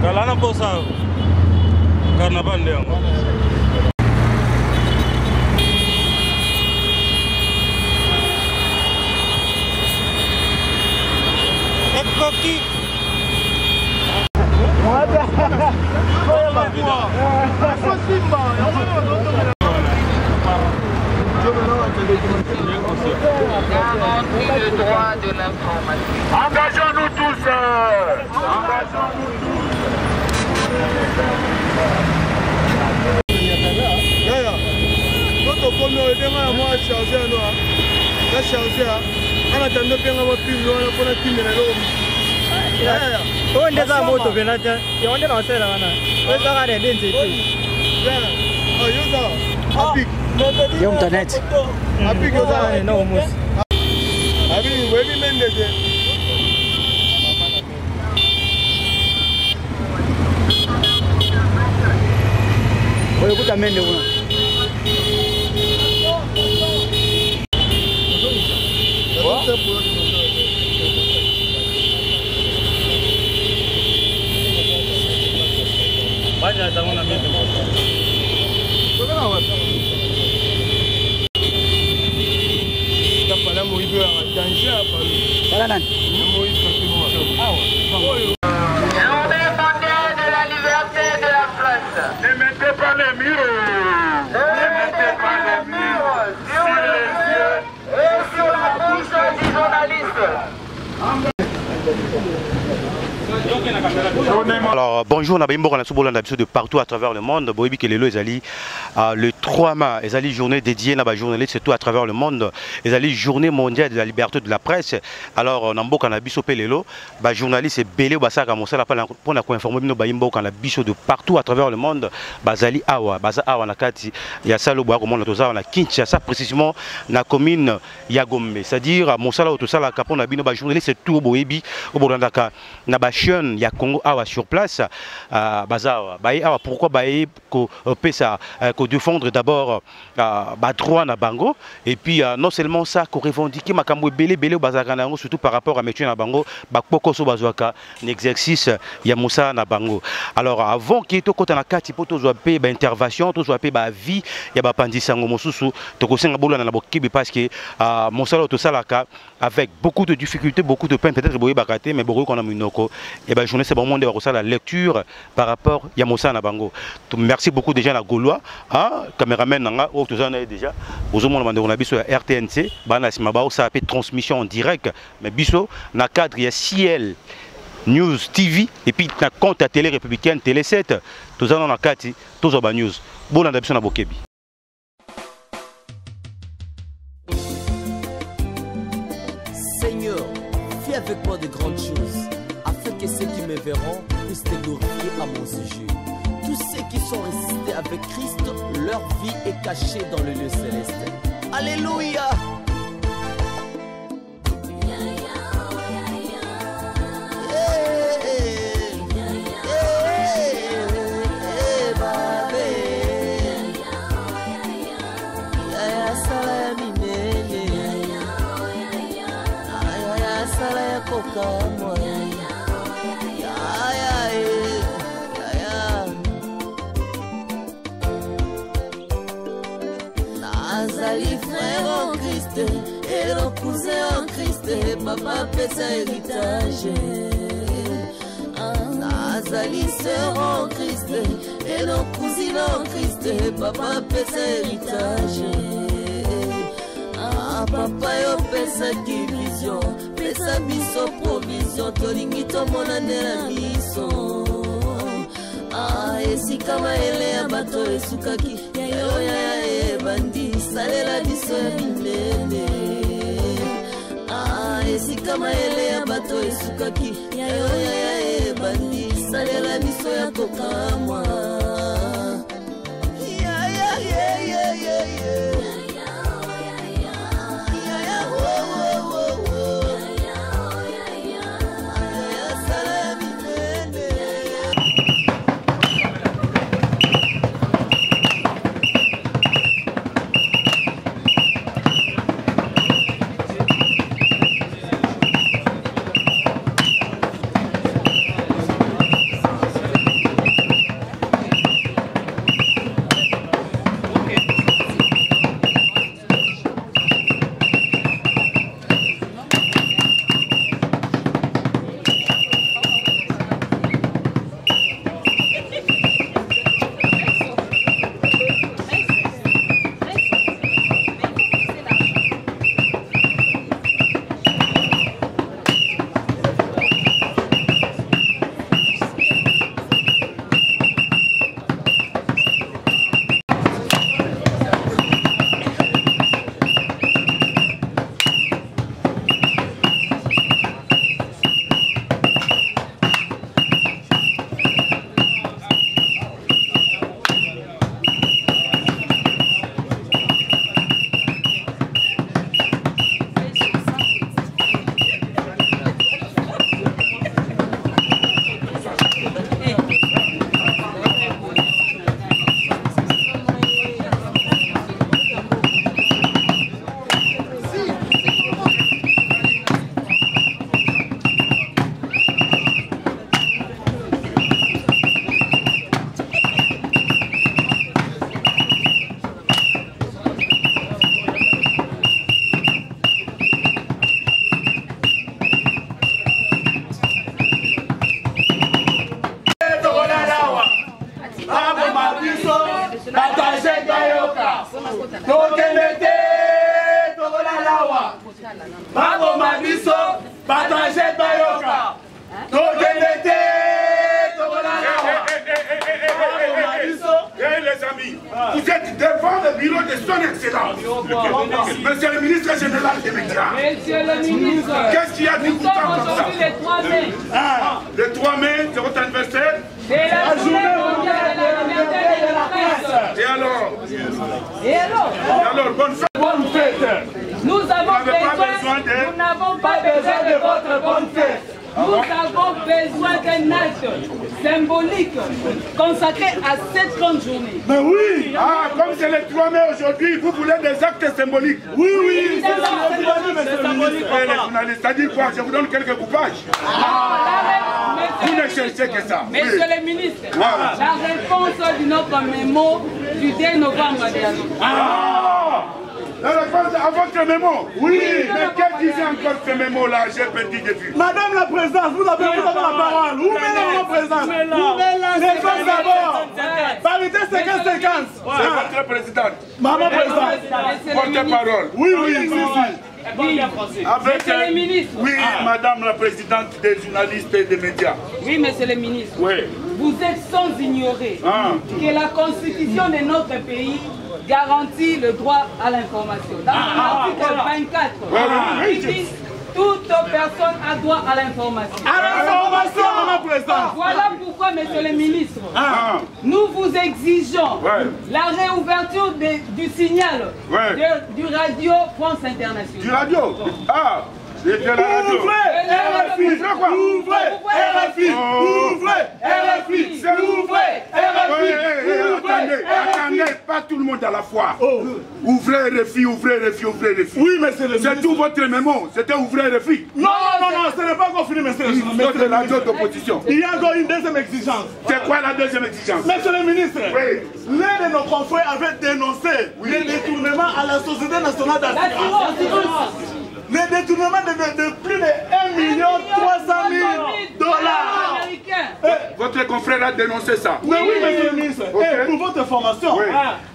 Kalana posa carnaval de ango. Ekoki. Le droit de l'information. Engageons-nous tous. Engageons-nous tous. Ne mettez pas les murs. Ne mettez pas les murs sur les yeux et sur la bouche du journaliste. Alors bonjour, de partout à travers le monde. Boyebi Kelelo ezali le 3 mai, ezali journée dédiée na ba journaliste tout à travers le monde. Ezali journée mondiale de la liberté de la presse. Alors namboka na biso pelelo, ba journaliste belé basaka mosala pour na ko informer bino ba imboka na biso de partout à travers le monde. Bazali awa, baza awa na kati ya salo boya ko mona toza na Kinshasa précisément na commune ya Gombe. C'est-à-dire mosala to sala ka pona bino ba journaliste tout boyebi au Borandaka na ba chaîne ya Congo awa sur place bazawa baye awa pourquoi baye ko pesa ko défendre d'abord ba droit na bango et puis non seulement ça ko revendiquer makambo belé bazaka na ngo surtout par rapport à métier na bango ba pokoso bazwaka l'exercice ya Moussa na bango. Alors avant qui to kota na kati poto zo pe ba intervention to zo pe ba vie ya ba pandisango mosusu to ko senga bolana na bokibi parce que Moussa to salaka avec beaucoup de difficultés, beaucoup de peine peut-être boye bakaté mais beaucoup qu'on a minoko et ben journée c'est vraiment de la lecture par rapport à Moussa Nabango. Merci beaucoup déjà à Gaulois, caméraman nanga au tout ça déjà. Aux hommes on a biso RTNC, bana simabao ça fait transmission en direct mais biso na cadre ya Ciel News TV et puis na compte à télé républicaine Télé 7 tout ça na kati tout ça ba news. Bon na biso na bokebi. Seigneur, fais avec moi de grandes choses, afin que ceux qui me verront puissent te glorifier à mon sujet. Tous ceux qui sont ressuscités avec Christ, leur vie est cachée dans le lieu céleste. Alléluia! Nazali frère en Christ et le cousin en Christ, papa pesa héritage. Nazali sœur en Christ et le cousin en Christ, papa pesa héritage. Papa yo pesa ki vision, pesa biso provision, tolingi tomona ndela miso. Esika maele ya bato esukaki, yayo ya ebandi, salela biso ya minene. Esika maele ya bato esukaki, yayo ya ebandi, salela biso ya kokamwa. tokende te tokolalawa baboma biso batrajet bayoka tokende te tokolalawa baboma biso. Les amis, vous êtes devant le bureau de son excellence, monsieur le ministre général des médias. Monsieur le ministre, qu'est-ce qu'il y a de nous tout temps sommes comme ça? aujourd'hui le 3 mai. Le 3 mai, c'est votre anniversaire? C'est la journée mondiale de la liberté de la presse. Et alors, bonne fête. Bonne fête. Nous n'avons pas besoin de votre bonne fête. Nous avons besoin d'un acte symbolique consacré à cette grande journée. Mais oui! Ah, comme c'est le 3 mai aujourd'hui, vous voulez des actes symboliques? Oui, oui, c'est symbolique. Les journalistes, ça dit quoi? Je vous donne quelques coupages. Vous ne cherchez que ça. Monsieur le ministre, la réponse de notre mémo du 2 novembre dernier. La réponse à votre mémo? Oui, mais qu'est-ce disait encore ce mémo-là? J'ai perdu de vue. Madame la présidente, vous avez la parole. Où est la présidente? Réponse d'abord. Parité 50-50. C'est votre présidente. Maman présidente. Porte-parole. Oui, oui, oui. Avec, monsieur le ministre. Oui, madame la présidente des journalistes et des médias. Oui, monsieur le ministre. Oui. Vous êtes sans ignorer que la constitution de notre pays garantit le droit à l'information. Dans l'article 24, il dit toute personne a droit à l'information. À l'information, maman présidente. Voilà pourquoi, monsieur le ministre, nous vous exigeons la réouverture du signal du radio France Internationale. Du radio? Ah! C'était la radio. Ouvrez RFI. Quoi? Ouvrez RFI. Ouvrez RFI. Ouvrez RFI. Attendez, pas tout le monde à la fois. Ouvrez RFI, ouvrez RFI, ouvrez RFI. Oui, monsieur le ministre. C'est tout votre mémo, c'était ouvrez RFI. Non, ce n'est pas encore fini, monsieur le ministre. C'est la radio d'opposition. Il y a encore une deuxième exigence. C'est quoi la deuxième exigence? Monsieur le ministre, l'un de nos confrères avait dénoncé le détournement à la Société nationale d'assurance. Le détournement de plus de 1 300 000 $. Votre confrère a dénoncé ça. Mais oui, monsieur le ministre. Et pour votre information,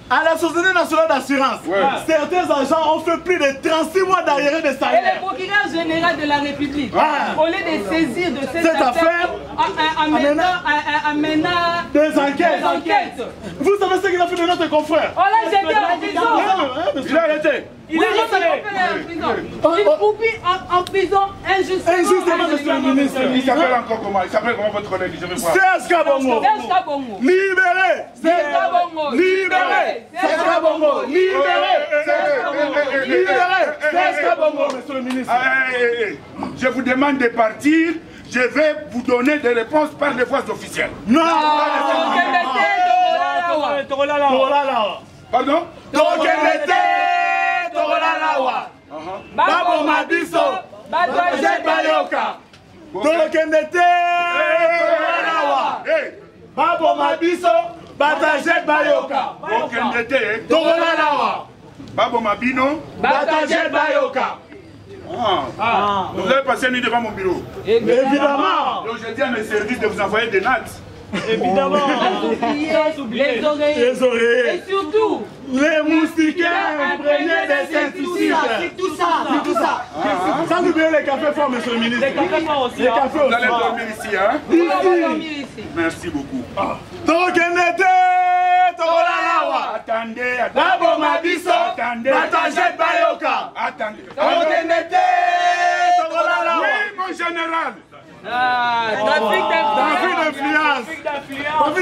à la Société nationale d'assurance, certains agents ont fait plus de 36 mois d'arriérés de salaire. Et le procureur général de la République, au lieu de saisir de cette affaire, amena des enquêtes. Vous savez ce qu'il a fait de notre confrère? On l'a jeté en prison. Il a arrêté. Il est en prison. Il croupit en prison injustement. Injustement, monsieur le ministre. Il s'appelle encore comment? Il s'appelle comment votre collègue? Je vais voir. Serge Kabongo. Libéré. Serge Kabongo. Libéré. Serge Kabongo. Libéré. Serge Kabongo, monsieur le ministre. Je vous demande de partir. Je vais vous donner des réponses par les voies officielles. Non. Pardon? Babo Mabiso, Batrajet Bayoka. Tokende te Tokolalawa. Babo Mabiso, Batrajet Bayoka. Tokende te Tokolalawa. Babo Mabino, Batrajet Bayoka. Vous avez passé une nuit devant mon bureau. Évidemment. Donc je dis à mes services de vous envoyer des notes. Évidemment. Les oreillers. Et surtout, les moustiquaires imprégnés des insecticides. Tout ça. Sans oublier les cafés forts, monsieur le ministre. Les cafés forts aussi. Vous allez dormir ici, hein? Nous allons dormir ici. Merci beaucoup. Tokenete, Tokolalawa. Attendez. Babo Mabiso, Batrajet Bayoka. Attendez. Tokenete, Tokolalawa. Oui, mon général. Trafic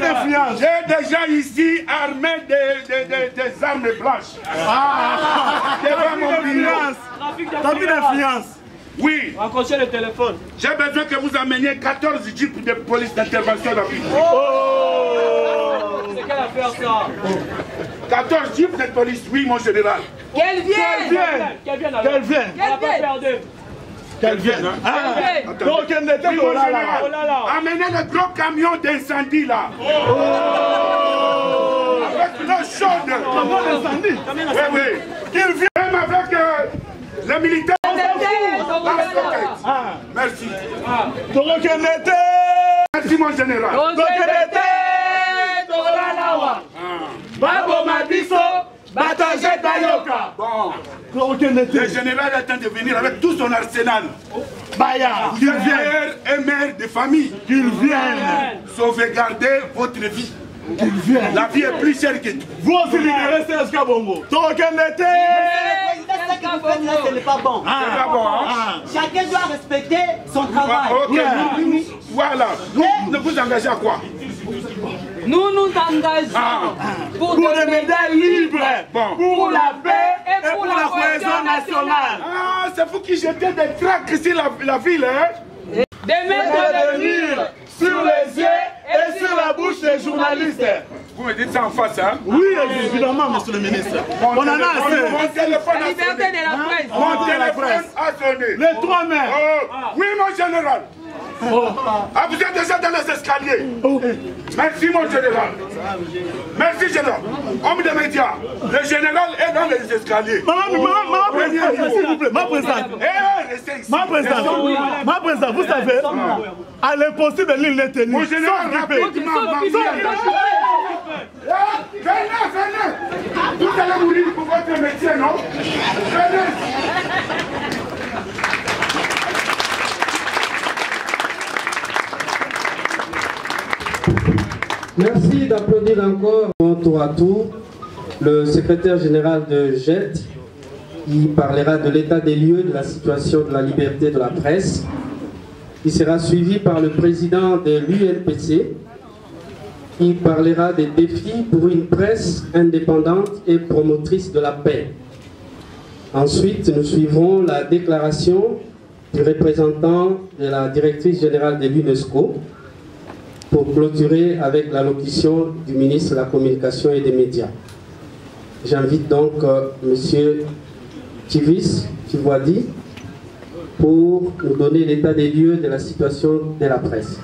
d'influence. J'ai déjà ici armé des armes blanches. Trafic d'influence. Oui. Raccrochez le téléphone. J'ai besoin que vous ameniez 14 jeeps de police d'intervention rapide. C'est quelle affaire ça? 14 jeeps de police, oui, mon général. Qu'elle vienne. Qu'elle vienne. Donc, elle n'était pas là. Amenez le gros camion d'incendie là. Avec l'eau chaude. Camion d'incendie? Oui. Qu'il vienne même avec les militaires. Merci. Donc, elle n'était. Merci, mon général. Donc, elle était. Babo Mabiso, Batrajet Bayoka. Baya. Bon. Le général attend de venir avec tout son arsenal. Baya. Qu'il vienne. Un maire de famille. Qu'il vienne. Sauvegarder votre vie. Qu'il vienne. La vie est plus chère que tout. Vous aussi libérez Serge Kabongo. Token d'été. Ce n'est pas bon. C'est pas bon, hein? Chacun doit respecter son travail. Ok, voilà. Vous vous engagez à quoi? Nous nous engageons pour des médailles libres, bon. Pour la paix et pour la cohésion nationale. Ah, c'est vous qui jetez des tracts ici la ville, hein? Des mettre de mire sur les yeux et sur la bouche des journalistes. Vous me dites ça en face, hein? Oui, évidemment, monsieur le ministre. On en a assez. Mon téléphone la liberté de la presse. Mon téléphone a sonné. Les 3 maires. Oui, mon général. Ah, vous êtes déjà dans les escaliers. Merci, mon général. Merci, général. Homme des médias, le général est dans les escaliers. Ma présidente, s'il vous plaît, ma présidente. Ma présidente, vous savez, à l'impossible, l'île n'est tenue. Mon général, rapidement, venez. Vous allez mourir pour votre métier, non? Venez. Merci d'applaudir encore tour à tour le secrétaire général de JET qui parlera de l'état des lieux de la situation de la liberté de la presse. Il sera suivi par le président de l'UNPC qui parlera des défis pour une presse indépendante et promotrice de la paix. Ensuite, nous suivrons la déclaration du représentant de la directrice générale de l'UNESCO pour clôturer avec l'allocution du ministre de la Communication et des Médias. J'invite donc M. Chivis Chivwadi pour nous donner l'état des lieux de la situation de la presse.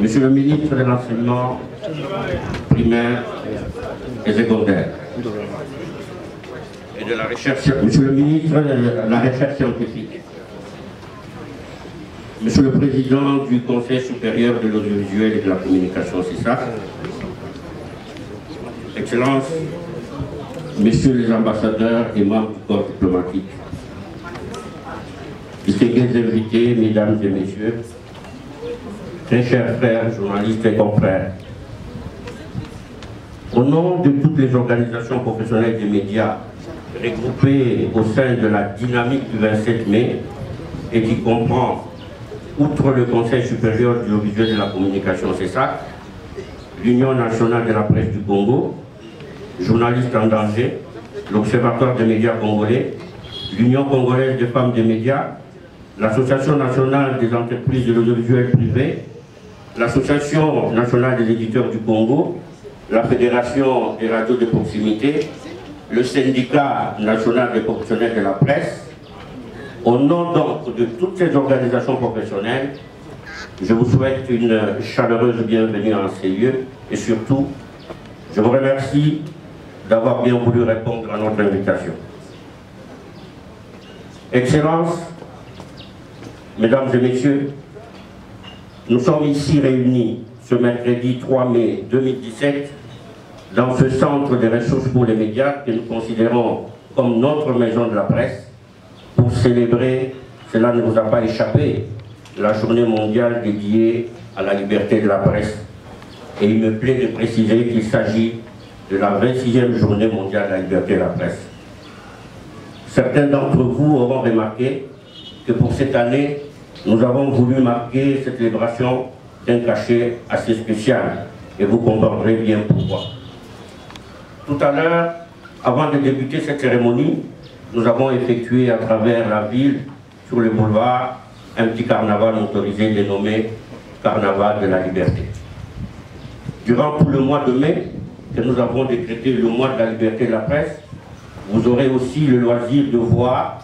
Monsieur le ministre de l'Enseignement primaire et secondaire et de la recherche, monsieur le ministre de la recherche scientifique, monsieur le président du Conseil supérieur de l'audiovisuel et de la communication, c'est ça, Excellences, messieurs les ambassadeurs et membres du corps diplomatique, distingués invités, mesdames et messieurs, très chers frères, journalistes et confrères, au nom de toutes les organisations professionnelles des médias regroupées au sein de la dynamique du 27 mai et qui comprend, outre le Conseil supérieur de l'audiovisuel et de la communication, c'est ça, l'Union nationale de la presse du Congo, Journalistes en danger, l'Observatoire des médias congolais, l'Union congolaise des femmes des médias, l'Association nationale des entreprises de l'audiovisuel privé, l'Association nationale des éditeurs du Congo, la Fédération des radios de proximité, le Syndicat national des professionnels de la presse. Au nom donc de toutes ces organisations professionnelles, je vous souhaite une chaleureuse bienvenue en ces lieux et surtout, je vous remercie d'avoir bien voulu répondre à notre invitation. Excellences, Mesdames et Messieurs, nous sommes ici réunis ce mercredi 3 mai 2017 dans ce centre de ressources pour les médias que nous considérons comme notre maison de la presse pour célébrer, cela ne vous a pas échappé, la journée mondiale dédiée à la liberté de la presse. Et il me plaît de préciser qu'il s'agit de la 26e journée mondiale de la liberté de la presse. Certains d'entre vous auront remarqué que pour cette année, nous avons voulu marquer cette célébration d'un cachet assez spécial. Et vous comprendrez bien pourquoi. Tout à l'heure, avant de débuter cette cérémonie, nous avons effectué à travers la ville, sur le boulevard, un petit carnaval autorisé dénommé Carnaval de la Liberté. Durant tout le mois de mai, que nous avons décrété le mois de la liberté de la presse, vous aurez aussi le loisir de voir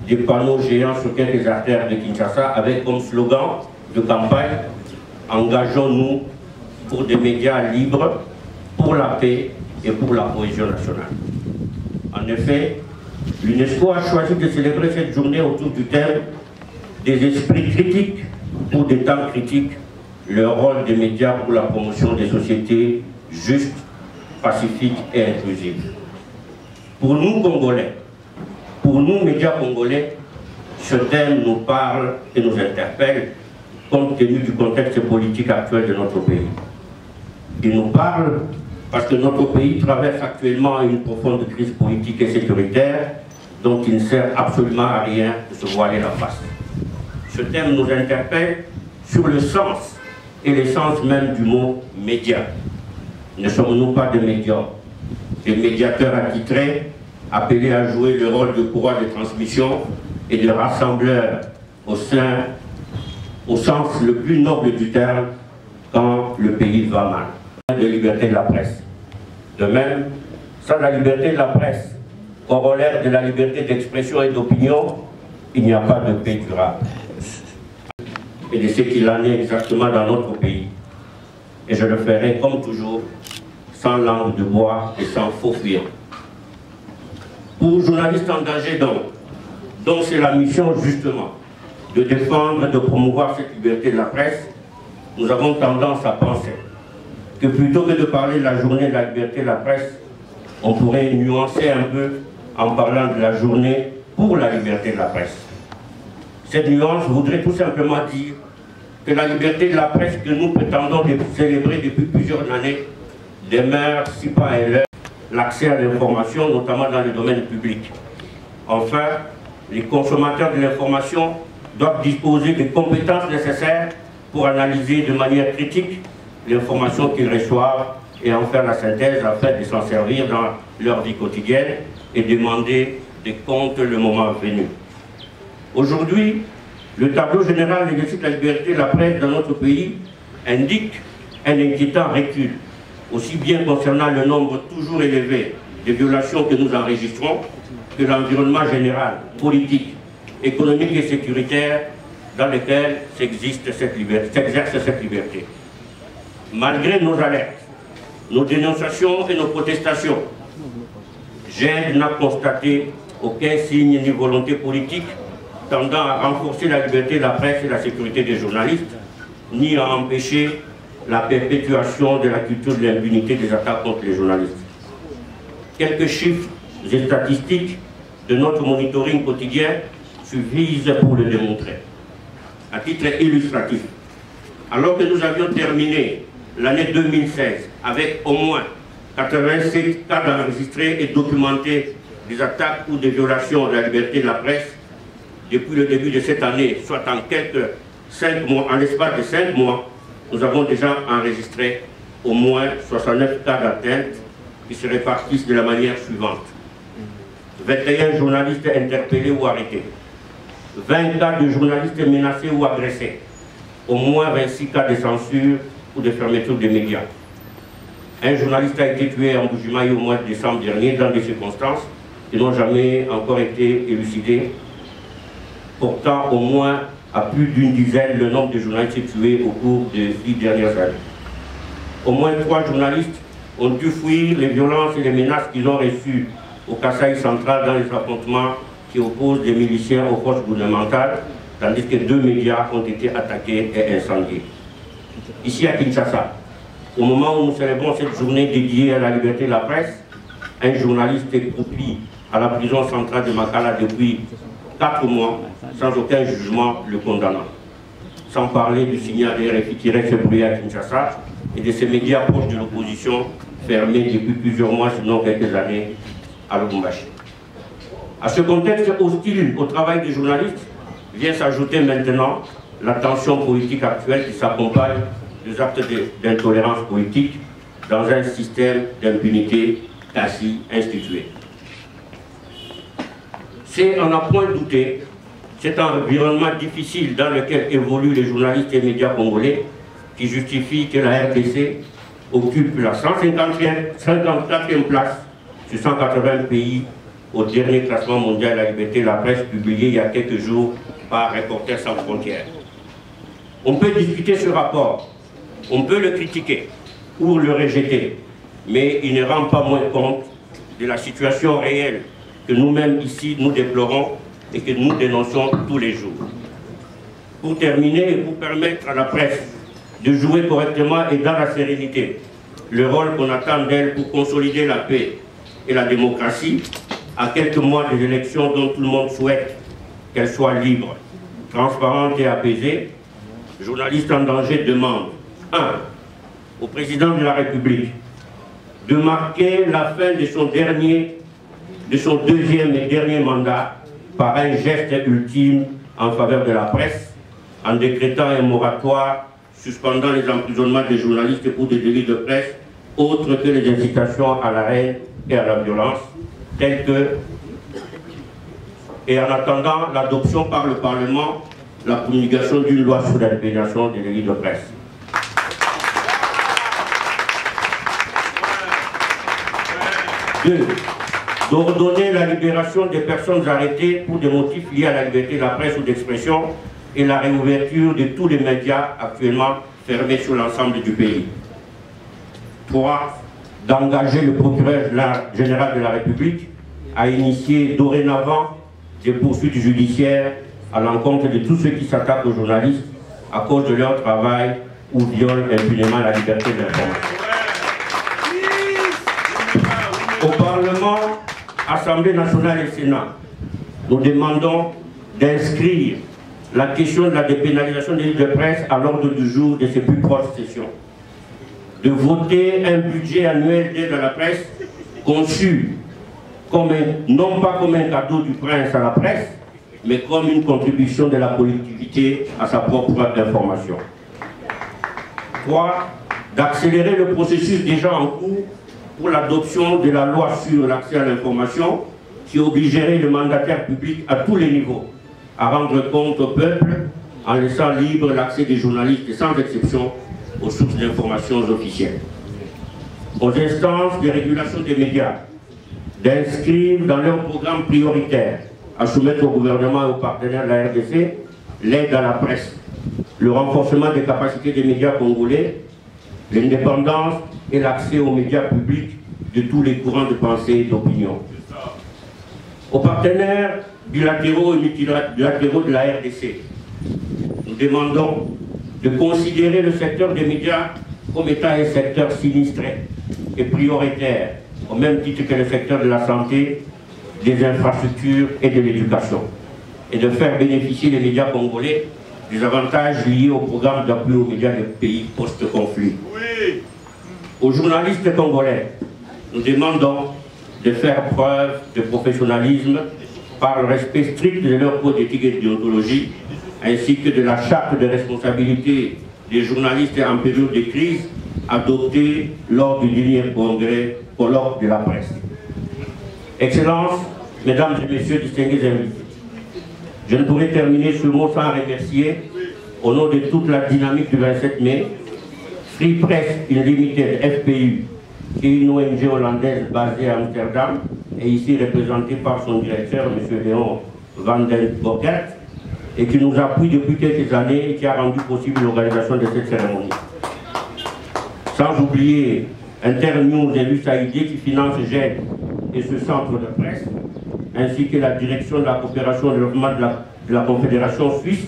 des panneaux géants sur quelques artères de Kinshasa avec comme slogan de campagne « Engageons-nous pour des médias libres, pour la paix et pour la cohésion nationale ». En effet, l'UNESCO a choisi de célébrer cette journée autour du thème des esprits critiques pour des temps critiques le rôle des médias pour la promotion des sociétés justes, pacifiques et inclusives. Pour nous, Congolais, pour nous, médias congolais, ce thème nous parle et nous interpelle compte tenu du contexte politique actuel de notre pays. Il nous parle parce que notre pays traverse actuellement une profonde crise politique et sécuritaire dont il ne sert absolument à rien de se voiler la face. Ce thème nous interpelle sur le sens et l'essence même du mot « média ». Ne sommes-nous pas des médiums, des médiateurs attitrés, appelés à jouer le rôle de courroie de transmission et de rassembleurs au sens le plus noble du terme quand le pays va mal. De liberté de la presse. De même, sans la liberté de la presse, corollaire de la liberté d'expression et d'opinion, il n'y a pas de paix durable. Et de ce qu'il en est exactement dans notre pays. Et je le ferai comme toujours, sans langue de bois et sans faux fuir. Pour journalistes engagés dont c'est la mission justement de défendre et de promouvoir cette liberté de la presse, nous avons tendance à penser que plutôt que de parler de la journée de la liberté de la presse, on pourrait nuancer un peu en parlant de la journée pour la liberté de la presse. Cette nuance voudrait tout simplement dire que la liberté de la presse que nous prétendons célébrer depuis plusieurs années demeure, si pas ailleurs, l'accès à l'information, notamment dans le domaine public. Enfin, les consommateurs de l'information doivent disposer des compétences nécessaires pour analyser de manière critique l'information qu'ils reçoivent et en faire la synthèse afin de s'en servir dans leur vie quotidienne et demander des comptes le moment venu. Aujourd'hui, le tableau général de l'exercice de la liberté de la presse dans notre pays indique un inquiétant recul, aussi bien concernant le nombre toujours élevé de violations que nous enregistrons que l'environnement général, politique, économique et sécuritaire dans lequel s'exerce cette liberté. Malgré nos alertes, nos dénonciations et nos protestations, je n'ai constaté aucun signe ni volonté politique tendant à renforcer la liberté de la presse et la sécurité des journalistes, ni à empêcher la perpétuation de la culture de l'impunité des attaques contre les journalistes. Quelques chiffres et statistiques de notre monitoring quotidien suffisent pour le démontrer. À titre illustratif, alors que nous avions terminé l'année 2016 avec au moins 87 cas enregistrés et documentés des attaques ou des violations de la liberté de la presse, depuis le début de cette année, soit en l'espace de 5 mois, nous avons déjà enregistré au moins 69 cas d'atteinte qui se répartissent de la manière suivante. 21 journalistes interpellés ou arrêtés, 20 cas de journalistes menacés ou agressés, au moins 26 cas de censure ou de fermeture des médias. Un journaliste a été tué en Bujumaï au mois de décembre dernier dans des circonstances qui n'ont jamais encore été élucidées, portant au moins à plus d'une dizaine le nombre de journalistes tués au cours des 10 dernières années. Au moins 3 journalistes ont dû fuir les violences et les menaces qu'ils ont reçues au Kasaï central dans les affrontements qui opposent les miliciens aux forces gouvernementales, tandis que 2 médias ont été attaqués et incendiés. Ici à Kinshasa, au moment où nous célébrons cette journée dédiée à la liberté de la presse, un journaliste est accroupi à la prison centrale de Makala depuis 4 mois, sans aucun jugement le condamnant. Sans parler du signal RFI qui reste brûlé à Kinshasa et de ces médias proches de l'opposition fermés depuis plusieurs mois, sinon quelques années, à Lubumbashi. À ce contexte hostile au travail des journalistes vient s'ajouter maintenant la tension politique actuelle qui s'accompagne des actes d'intolérance politique dans un système d'impunité quasi institué. C'est, on n'a point douté, cet environnement difficile dans lequel évoluent les journalistes et médias congolais qui justifie que la RDC occupe la 154e place sur 180 pays au dernier classement mondial de la liberté de la presse publié il y a quelques jours par Reporters sans frontières. On peut discuter ce rapport, on peut le critiquer ou le rejeter, mais il ne rend pas moins compte de la situation réelle que nous-mêmes ici nous déplorons et que nous dénonçons tous les jours. Pour terminer et pour permettre à la presse de jouer correctement et dans la sérénité le rôle qu'on attend d'elle pour consolider la paix et la démocratie à quelques mois des élections dont tout le monde souhaite qu'elles soient libres, transparentes et apaisées. Journalistes en danger demandent 1. Au président de la République de marquer la fin de son deuxième et dernier mandat par un geste ultime en faveur de la presse, en décrétant un moratoire suspendant les emprisonnements des journalistes pour des délits de presse autres que les incitations à la haine et à la violence, tels que, et en attendant l'adoption par le Parlement, la promulgation d'une loi sur l'élimination des délits de presse. D'ordonner la libération des personnes arrêtées pour des motifs liés à la liberté de la presse ou d'expression et la réouverture de tous les médias actuellement fermés sur l'ensemble du pays. 3. D'engager le procureur général de la République à initier dorénavant des poursuites judiciaires à l'encontre de tous ceux qui s'attaquent aux journalistes à cause de leur travail ou violent impunément la liberté de l'information. Au Parlement, Assemblée nationale et Sénat, nous demandons d'inscrire la question de la dépénalisation des livres de presse à l'ordre du jour de ces plus proches sessions. De voter un budget annuel d'aide à la presse conçu comme non pas comme un cadeau du prince à la presse, mais comme une contribution de la collectivité à sa propre information. 3. D'accélérer le processus déjà en cours pour l'adoption de la loi sur l'accès à l'information qui obligerait le mandataire public à tous les niveaux à rendre compte au peuple en laissant libre l'accès des journalistes sans exception aux sources d'informations officielles. Aux instances de régulation des médias d'inscrire dans leur programme prioritaire à soumettre au gouvernement et aux partenaires de la RDC l'aide à la presse, le renforcement des capacités des médias congolais, l'indépendance et l'accès aux médias publics de tous les courants de pensée et d'opinion. Aux partenaires bilatéraux et multilatéraux de la RDC, nous demandons de considérer le secteur des médias comme étant un secteur sinistré et prioritaire, au même titre que le secteur de la santé, des infrastructures et de l'éducation, et de faire bénéficier les médias congolais des avantages liés au programme d'appui aux médias des pays post-conflit. Oui. Aux journalistes congolais, nous demandons de faire preuve de professionnalisme par le respect strict de leur code d'éthique et de déontologie, ainsi que de la charte de responsabilité des journalistes en période de crise adoptée lors du dernier congrès colloque de la presse. Excellences, Mesdames et Messieurs distingués invités, je ne pourrais terminer ce mot sans remercier, au nom de toute la dynamique du 27 mai, Free Press Unlimited FPU, qui est une ONG hollandaise basée à Amsterdam et ici représentée par son directeur, M. Léon van den Bokert, et qui nous appuie depuis quelques années et qui a rendu possible l'organisation de cette cérémonie. Sans oublier Internews et l'USAID qui finance GED et ce centre de presse, ainsi que la direction de la coopération et développement de la Confédération suisse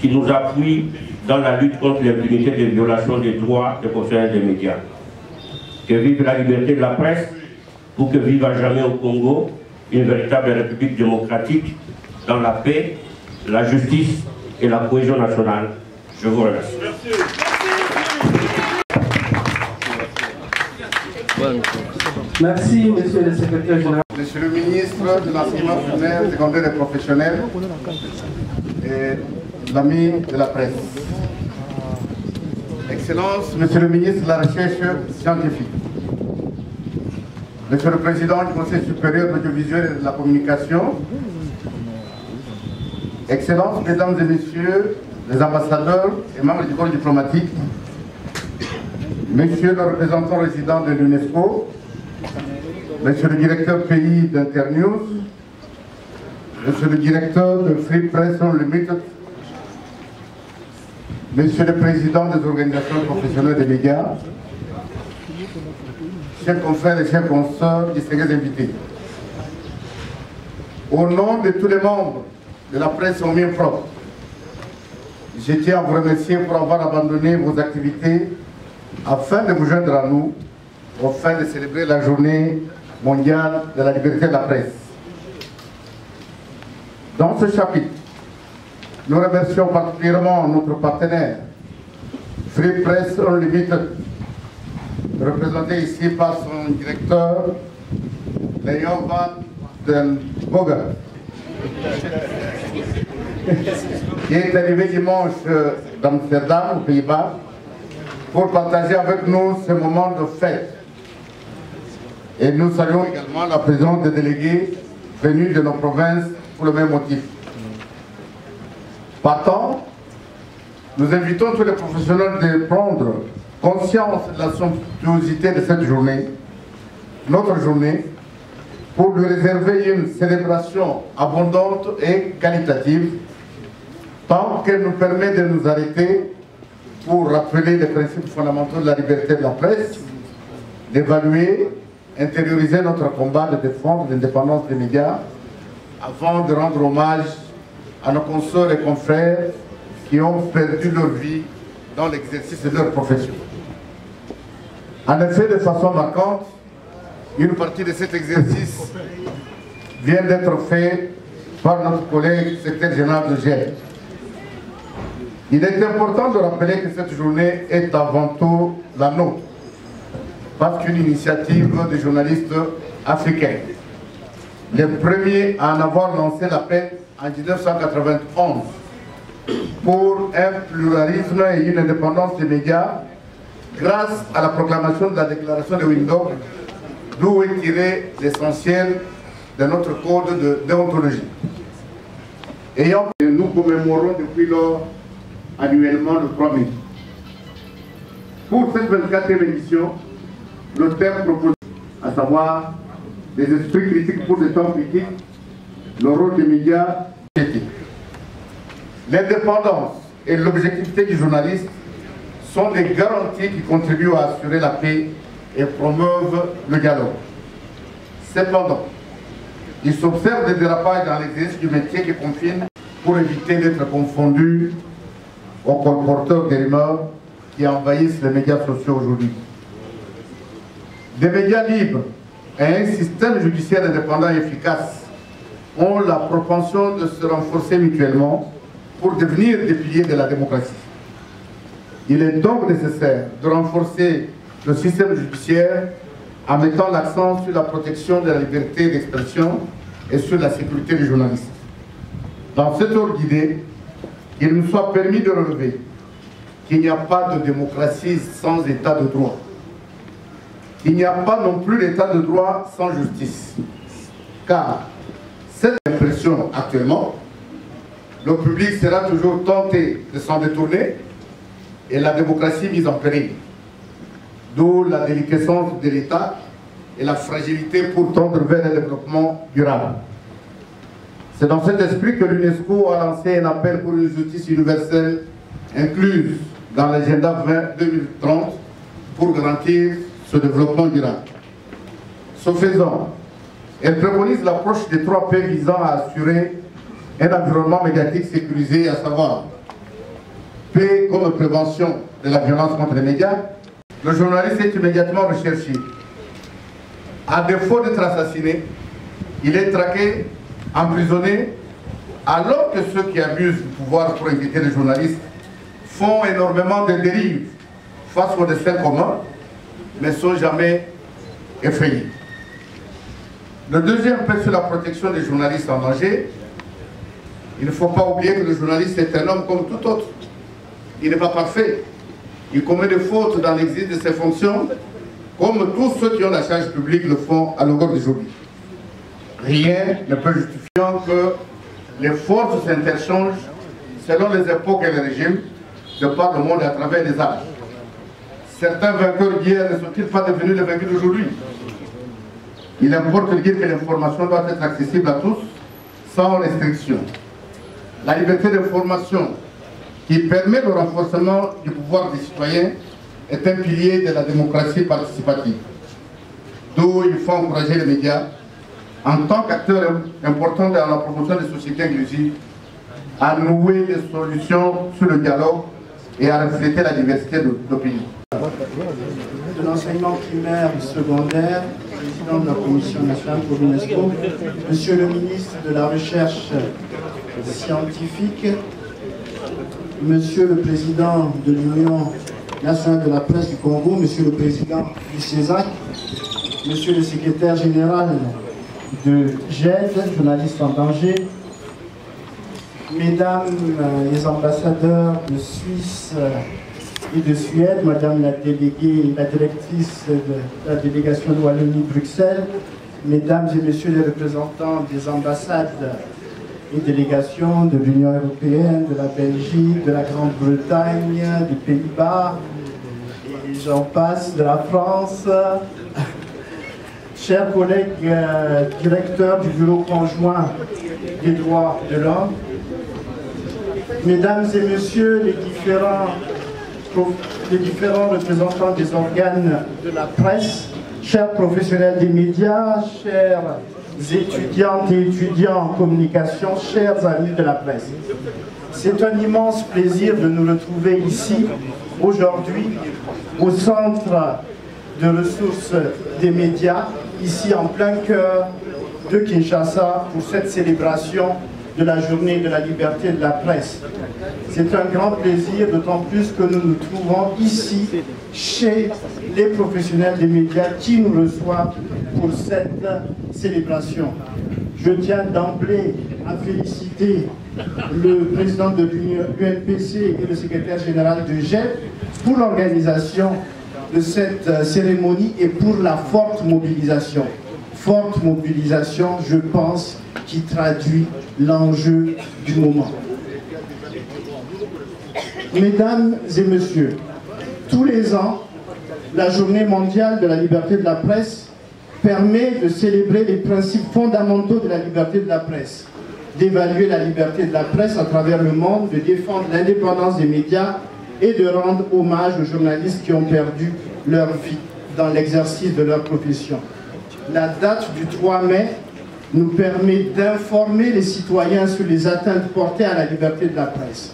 qui nous appuie dans la lutte contre l'impunité des violations des droits des professionnels des médias. Que vive la liberté de la presse pour que vive à jamais au Congo une véritable république démocratique dans la paix, la justice et la cohésion nationale. Je vous remercie. Merci, monsieur le secrétaire général. Monsieur le ministre de l'enseignement primaire, secondaire et professionnel et l'ami de la presse. Excellences, monsieur le ministre de la Recherche scientifique. Monsieur le président du Conseil supérieur de l'audiovisuel et de la communication. Excellences, mesdames et messieurs les ambassadeurs et membres du corps diplomatique. Monsieur le représentant résident de l'UNESCO, monsieur le directeur pays d'Internews, monsieur le directeur de Free Press Unlimited, monsieur le président des organisations professionnelles des médias, chers confrères et chers consoeurs, distingués invités. Au nom de tous les membres de la presse en mien propre, je tiens à vous remercier pour avoir abandonné vos activités afin de vous joindre à nous, afin de célébrer la journée mondiale de la liberté de la presse. Dans ce chapitre, nous remercions particulièrement notre partenaire, Free Press Unlimited, représenté ici par son directeur, Léon Van den Boger, qui est arrivé dimanche d'Amsterdam, aux Pays-Bas, pour partager avec nous ce moment de fête. Et nous saluons également la présence des délégués venus de nos provinces pour le même motif. Partant, nous invitons tous les professionnels de prendre conscience de la somptuosité de cette journée, notre journée, pour lui réserver une célébration abondante et qualitative, tant qu'elle nous permet de nous arrêter pour rappeler les principes fondamentaux de la liberté de la presse, d'évaluer, intérioriser notre combat de défendre l'indépendance des médias, avant de rendre hommage à nos consoeurs et confrères qui ont perdu leur vie dans l'exercice de leur profession. En effet, de façon marquante, une partie de cet exercice vient d'être fait par notre collègue secrétaire général de GET. Il est important de rappeler que cette journée est avant tout la nôtre, parce qu'une initiative des journalistes africains. Les premiers à en avoir lancé l'appel en 1991 pour un pluralisme et une indépendance des médias grâce à la proclamation de la déclaration de Windhoek, d'où est tiré l'essentiel de notre code de déontologie. Nous commémorons depuis lors annuellement le 3 mai. Pour cette 24e édition, le thème proposé, à savoir des esprits critiques pour des temps critiques, le rôle des médias éthiques. L'indépendance et l'objectivité du journaliste sont des garanties qui contribuent à assurer la paix et promeuvent le dialogue. Cependant, il s'observe des dérapages dans l'exercice du métier qui confine pour éviter d'être confondu aux colporteurs des rumeurs qui envahissent les médias sociaux aujourd'hui. Des médias libres et un système judiciaire indépendant et efficace ont la propension de se renforcer mutuellement pour devenir des piliers de la démocratie. Il est donc nécessaire de renforcer le système judiciaire en mettant l'accent sur la protection de la liberté d'expression et sur la sécurité des journalistes. Dans cet ordre d'idée, il nous soit permis de relever qu'il n'y a pas de démocratie sans état de droit. Il n'y a pas non plus d'état de droit sans justice. Car cette impression actuellement, le public sera toujours tenté de s'en détourner et la démocratie mise en péril. D'où la déliquescence de l'État et la fragilité pour tendre vers un développement durable. C'est dans cet esprit que l'UNESCO a lancé un appel pour une justice universelle incluse dans l'agenda 2030 pour garantir ce développement durable. Ce faisant, elle préconise l'approche des 3 P visant à assurer un environnement médiatique sécurisé, à savoir P comme prévention de la violence contre les médias. Le journaliste est immédiatement recherché. À défaut d'être assassiné, il est traqué, emprisonné, alors que ceux qui abusent du pouvoir pour éviter les journalistes font énormément de dérives face au destin commun, mais ne sont jamais effrayés. Le deuxième point sur la protection des journalistes en danger, il ne faut pas oublier que le journaliste est un homme comme tout autre. Il n'est pas parfait. Il commet des fautes dans l'exercice de ses fonctions, comme tous ceux qui ont la charge publique le font à longueur de journée. Rien ne peut justifier que les forces s'interchangent selon les époques et les régimes de par le monde et à travers les âges. Certains vainqueurs d'hier ne sont-ils pas devenus les vaincus d'aujourd'hui? Il importe de dire que l'information doit être accessible à tous, sans restriction. La liberté d'information, qui permet le renforcement du pouvoir des citoyens, est un pilier de la démocratie participative. D'où il faut encourager les médias, en tant qu'acteurs importants dans la promotion des sociétés inclusives, à nouer des solutions sur le dialogue et à refléter la diversité d'opinions. De l'enseignement primaire et secondaire, président de la Commission nationale pour l'UNESCO, Monsieur le ministre de la Recherche scientifique, Monsieur le président de l'Union nationale de la presse du Congo, Monsieur le président du CESAC, Monsieur le secrétaire général de GED, journaliste en danger, Mesdames les ambassadeurs de Suisse et de Suède, Madame la déléguée, la directrice de la délégation de Wallonie-Bruxelles, Mesdames et Messieurs les représentants des ambassades et délégations de l'Union européenne, de la Belgique, de la Grande-Bretagne, des Pays-Bas, et j'en passe, de la France, chers collègues directeurs du bureau conjoint des droits de l'homme, Mesdames et Messieurs les différents représentants des organes de la presse, chers professionnels des médias, chers étudiantes et étudiants en communication, chers amis de la presse. C'est un immense plaisir de nous retrouver ici, aujourd'hui, au centre de ressources des médias, ici en plein cœur de Kinshasa, pour cette célébration de la journée de la liberté de la presse. C'est un grand plaisir, d'autant plus que nous nous trouvons ici, chez les professionnels des médias qui nous reçoivent pour cette célébration. Je tiens d'emblée à féliciter le président de l'UNPC et le secrétaire général de GED pour l'organisation de cette cérémonie et pour la forte mobilisation. Forte mobilisation, je pense, qui traduit l'enjeu du moment. Mesdames et messieurs, tous les ans, la Journée mondiale de la liberté de la presse permet de célébrer les principes fondamentaux de la liberté de la presse, d'évaluer la liberté de la presse à travers le monde, de défendre l'indépendance des médias et de rendre hommage aux journalistes qui ont perdu leur vie dans l'exercice de leur profession. La date du 3 mai nous permet d'informer les citoyens sur les atteintes portées à la liberté de la presse.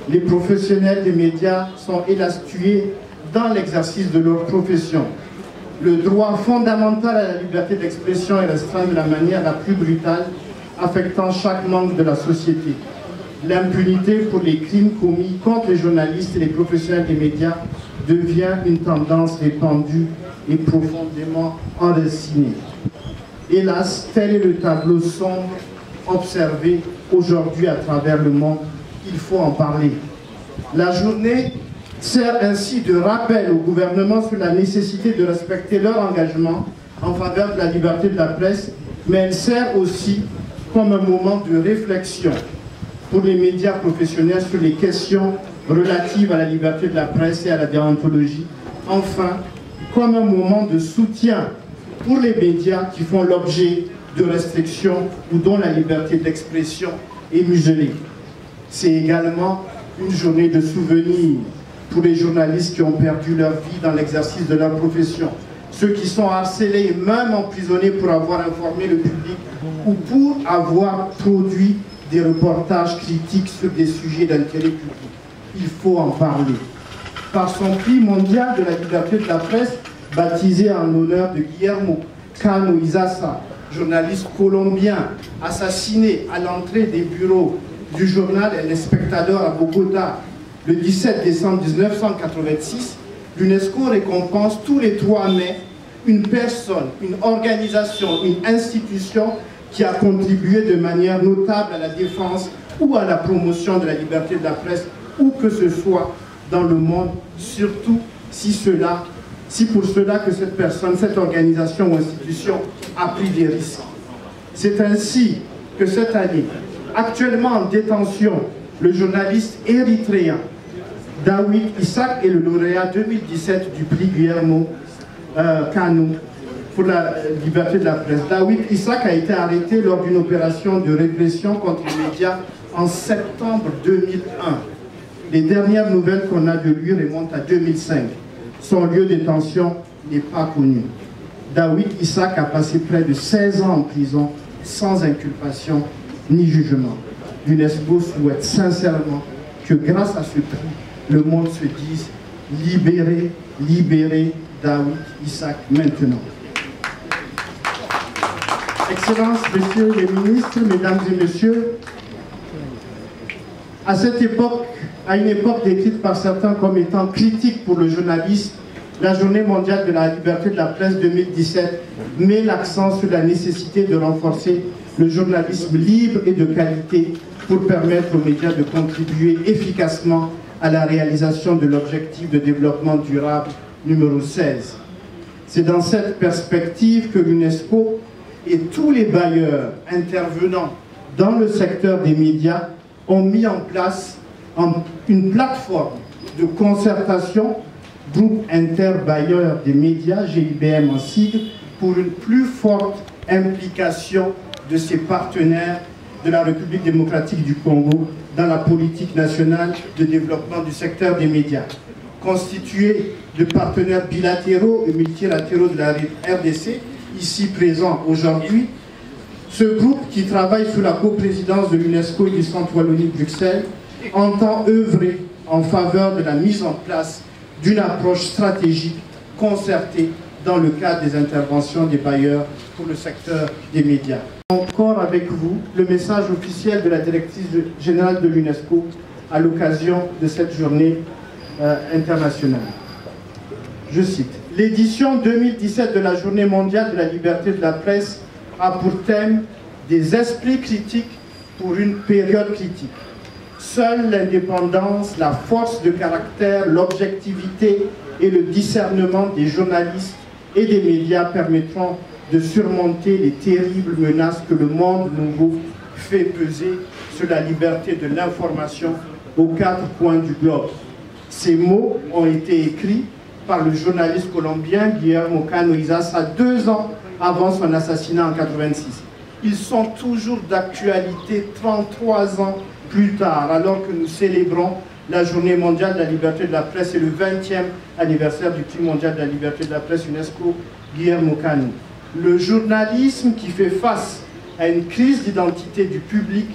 Les professionnels des médias sont hélas tués dans l'exercice de leur profession. Le droit fondamental à la liberté d'expression est restreint de la manière la plus brutale, affectant chaque membre de la société. L'impunité pour les crimes commis contre les journalistes et les professionnels des médias devient une tendance répandue et profondément enracinée. Hélas, tel est le tableau sombre observé aujourd'hui à travers le monde. Il faut en parler. La journée sert ainsi de rappel au gouvernement sur la nécessité de respecter leur engagement en faveur de la liberté de la presse, mais elle sert aussi comme un moment de réflexion pour les médias professionnels sur les questions relatives à la liberté de la presse et à la déontologie. Enfin, comme un moment de soutien pour les médias qui font l'objet de restrictions ou dont la liberté d'expression est muselée. C'est également une journée de souvenir pour les journalistes qui ont perdu leur vie dans l'exercice de leur profession, ceux qui sont harcelés et même emprisonnés pour avoir informé le public ou pour avoir produit des reportages critiques sur des sujets d'intérêt public. Il faut en parler. Par son prix mondial de la liberté de la presse, baptisé en l'honneur de Guillermo Cano Izaza, journaliste colombien assassiné à l'entrée des bureaux du journal El Espectador à Bogota le 17 décembre 1986, l'UNESCO récompense tous les 3 mai une personne, une organisation, une institution qui a contribué de manière notable à la défense ou à la promotion de la liberté de la presse, où que ce soit dans le monde, surtout si pour cela que cette personne, cette organisation ou institution a pris des risques. C'est ainsi que cette année, actuellement en détention, le journaliste érythréen Dawit Isaak est le lauréat 2017 du prix Guillermo Cano pour la liberté de la presse. Dawit Isaak a été arrêté lors d'une opération de répression contre les médias en septembre 2001. Les dernières nouvelles qu'on a de lui remontent à 2005. Son lieu de détention n'est pas connu. Dawit Isaak a passé près de 16 ans en prison sans inculpation ni jugement. l'UNESCO souhaite sincèrement que grâce à ce prix, le monde se dise libérez, libérez Daoud Issac maintenant. Excellences, Messieurs les ministres, Mesdames et Messieurs, à cette époque, à une époque décrite par certains comme étant critique pour le journaliste, la Journée mondiale de la liberté de la presse 2017 met l'accent sur la nécessité de renforcer le journalisme libre et de qualité pour permettre aux médias de contribuer efficacement à la réalisation de l'objectif de développement durable numéro 16. C'est dans cette perspective que l'UNESCO et tous les bailleurs intervenant dans le secteur des médias ont mis en place une plateforme de concertation, groupe interbailleurs des médias, GIBM en sigle, pour une plus forte implication de ses partenaires de la République démocratique du Congo dans la politique nationale de développement du secteur des médias. Constitué de partenaires bilatéraux et multilatéraux de la RDC, ici présents aujourd'hui, ce groupe qui travaille sous la coprésidence de l'UNESCO et du Centre Wallonie-Bruxelles entend œuvrer en faveur de la mise en place d'une approche stratégique concertée dans le cadre des interventions des bailleurs pour le secteur des médias. Encore avec vous, le message officiel de la directrice générale de l'UNESCO à l'occasion de cette journée internationale. Je cite, « L'édition 2017 de la Journée mondiale de la liberté de la presse a pour thème des esprits critiques pour une période critique. Seule l'indépendance, la force de caractère, l'objectivité et le discernement des journalistes et des médias permettront de surmonter les terribles menaces que le monde nouveau fait peser sur la liberté de l'information aux 4 coins du globe. » Ces mots ont été écrits par le journaliste colombien Guillermo Cano Isasa 2 ans avant son assassinat en 1986. Ils sont toujours d'actualité 33 ans plus tard, alors que nous célébrons la Journée mondiale de la liberté de la presse et le 20e anniversaire du prix mondial de la liberté de la presse UNESCO, Guillermo Cano. Le journalisme qui fait face à une crise d'identité du public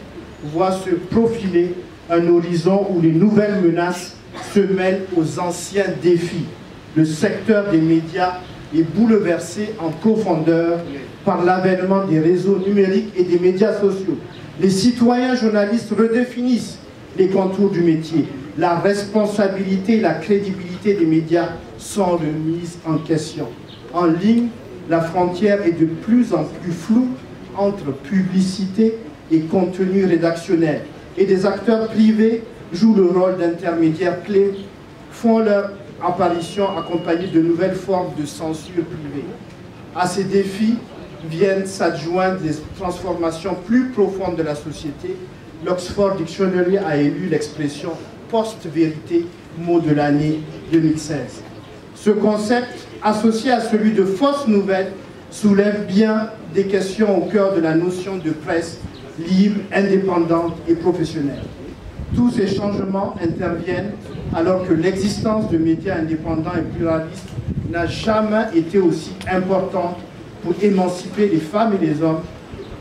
voit se profiler un horizon où les nouvelles menaces se mêlent aux anciens défis. Le secteur des médias est bouleversé en profondeur par l'avènement des réseaux numériques et des médias sociaux. Les citoyens journalistes redéfinissent les contours du métier. La responsabilité et la crédibilité des médias sont remises en question. En ligne, la frontière est de plus en plus floue entre publicité et contenu rédactionnel. Et des acteurs privés jouent le rôle d'intermédiaires clés, font leur apparition accompagnée de nouvelles formes de censure privée. À ces défis viennent s'adjoindre des transformations plus profondes de la société. L'Oxford Dictionary a élu l'expression post-vérité, mot de l'année 2016. Ce concept, associé à celui de fausses nouvelles, soulève bien des questions au cœur de la notion de presse libre, indépendante et professionnelle. Tous ces changements interviennent alors que l'existence de médias indépendants et pluralistes n'a jamais été aussi importante pour émanciper les femmes et les hommes,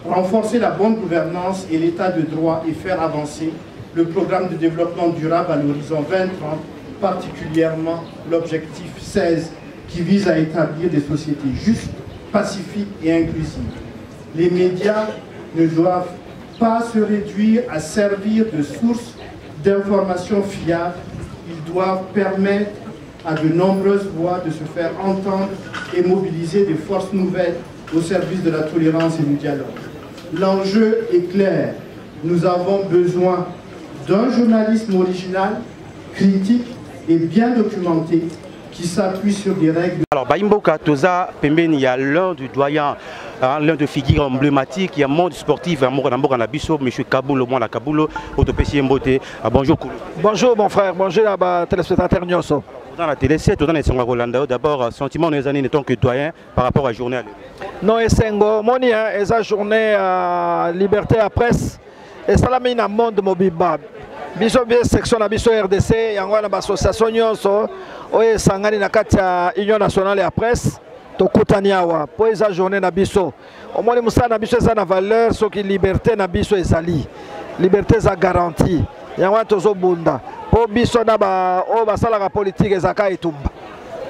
renforcer la bonne gouvernance et l'état de droit et faire avancer le programme de développement durable à l'horizon 2030, particulièrement l'objectif 16 qui vise à établir des sociétés justes, pacifiques et inclusives. Les médias ne doivent pas se réduire à servir de source d'informations fiables. Ils doivent permettre à de nombreuses voix de se faire entendre et mobiliser des forces nouvelles au service de la tolérance et du dialogue. L'enjeu est clair. Nous avons besoin d'un journalisme original, critique et bien documenté qui s'appuie sur des règles. Alors, Baimboka Toza Pembeni, il y a l'un du doyen, l'un de figures emblématiques, il y a un monde sportif, M. Kaboulo, Mwana Kaboulo, Autopécie Mbote. Bonjour. Bonjour mon frère, bonjour à téléspectateurs Nyoso. Dans la télé, c'est dans les Rolanda. D'abord, sentiment des années n'étant que doyen par rapport à la journée. Non, et Sengo, moni, et sa journée à liberté à presse, et ça l'a mis dans le monde mobile. Biso bien section na biso RDC yango na association nyonso oye sangani na kati ya Union nationale ya presse tokutani awa po eza journée na biso omoni musana na biso eza na valeur soki liberté na biso ezali liberté za garantie yango tozo bunda po biso na ba o basala la politique ezaka etumba